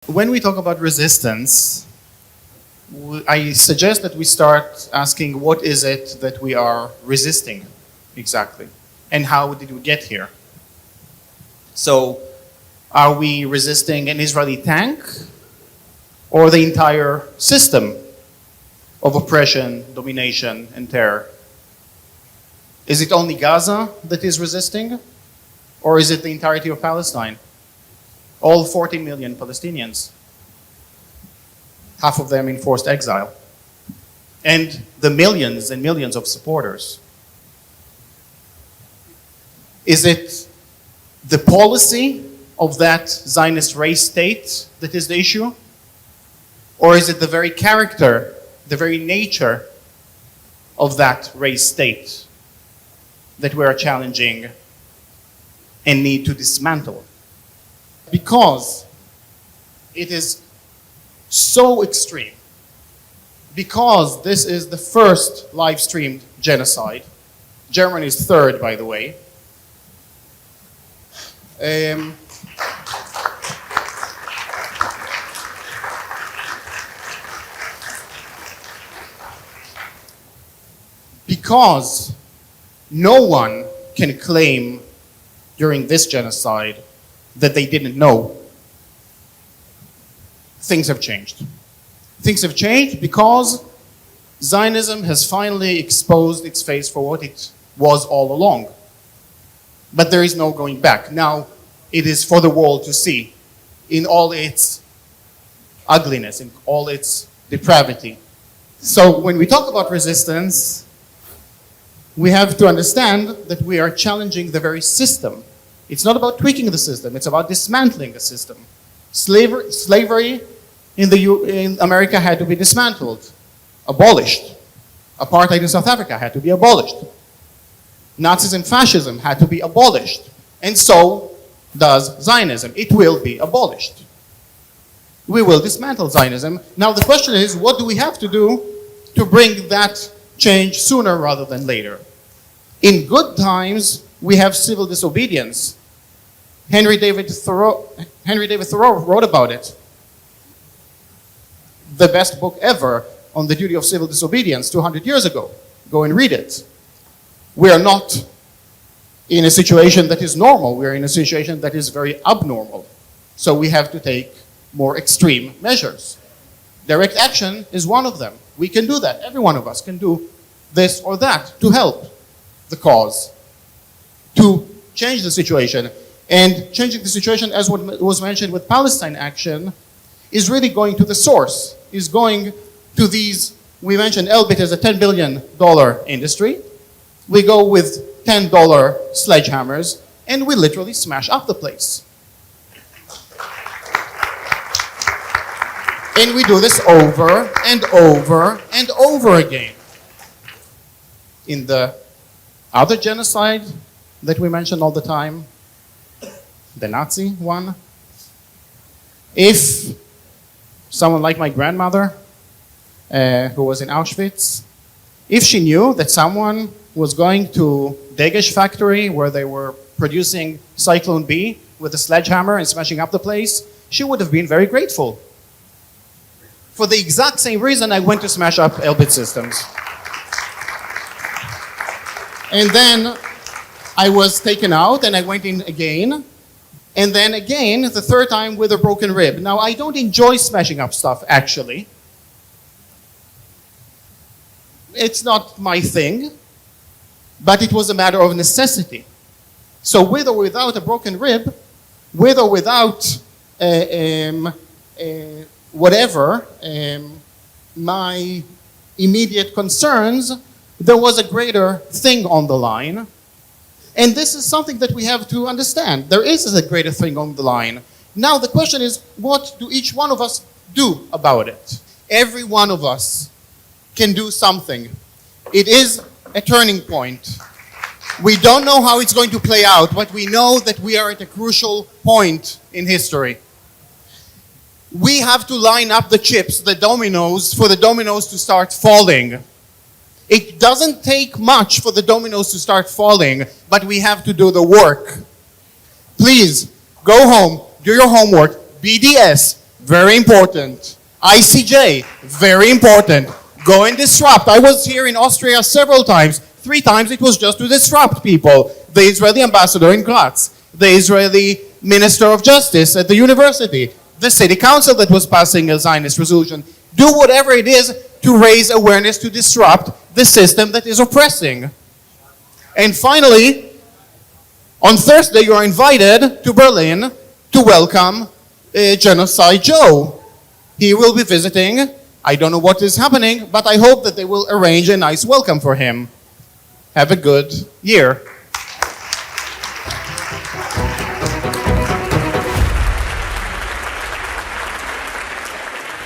When we talk about resistance, I suggest that we start asking what is it that we are resisting exactly, and how did we get here? So, are we resisting an Israeli tank or the entire system of oppression, domination, and terror? Is it only Gaza that is resisting, or is it the entirety of Palestine? All 40 million Palestinians, half of them in forced exile, and the millions and millions of supporters. Is it the policy of that Zionist race state that is the issue? Or is it the very character, the very nature of that race state that we are challenging and need to dismantle? Because it is so extreme, because this is the first live-streamed genocide. Germany is third, by the way. Because no one can claim during this genocide that they didn't know, things have changed. Things have changed because Zionism has finally exposed its face for what it was all along. But there is no going back. Now, it is for the world to see in all its ugliness, in all its depravity. So when we talk about resistance, we have to understand that we are challenging the very system. It's not about tweaking the system, it's about dismantling the system. Slavery in America had to be dismantled, abolished. Apartheid in South Africa had to be abolished. Nazism and fascism had to be abolished. And so does Zionism. It will be abolished. We will dismantle Zionism. Now the question is, what do we have to do to bring that change sooner rather than later? In good times, we have civil disobedience. Henry David Thoreau wrote about it. The best book ever on the duty of civil disobedience 200 years ago. Go and read it. We are not in a situation that is normal. We are in a situation that is very abnormal. So we have to take more extreme measures. Direct action is one of them. We can do that. Every one of us can do this or that to help the cause, to change the situation. And changing the situation, as what was mentioned with Palestine action, is really going to the source, is going to these, we mentioned Elbit as a $10 billion industry. We go with $10 sledgehammers, and we literally smash up the place. And we do this over and over and over again. In the other genocide that we mention all the time, the Nazi one, if someone like my grandmother, who was in Auschwitz, if she knew that someone was going to Degesh factory where they were producing Cyclone B with a sledgehammer and smashing up the place, she would have been very grateful. For the exact same reason I went to smash up Elbit Systems. And then I was taken out and I went in again. And then again, the third time with a broken rib. Now, I don't enjoy smashing up stuff, actually. It's not my thing, but it was a matter of necessity. So with or without a broken rib, with or without whatever, my immediate concerns, there was a greater thing on the line. And this is something that we have to understand. There is a greater thing on the line. Now the question is, what do each one of us do about it? Every one of us can do something. It is a turning point. We don't know how it's going to play out, but we know that we are at a crucial point in history. We have to line up the chips, the dominoes, for the dominoes to start falling. It doesn't take much for the dominoes to start falling, but we have to do the work. Please, go home, do your homework, BDS, Very important. ICJ, very important. Go and disrupt. I was here in Austria several times. 3 times it was just to disrupt people. The Israeli ambassador in Graz, the Israeli Minister of Justice at the university, the city council that was passing a Zionist resolution. Do whatever it is to raise awareness to disrupt the system that is oppressing. And finally, on Thursday you are invited to Berlin to welcome Genocide Joe. He will be visiting. I don't know what is happening, but I hope that they will arrange a nice welcome for him. Have a good year.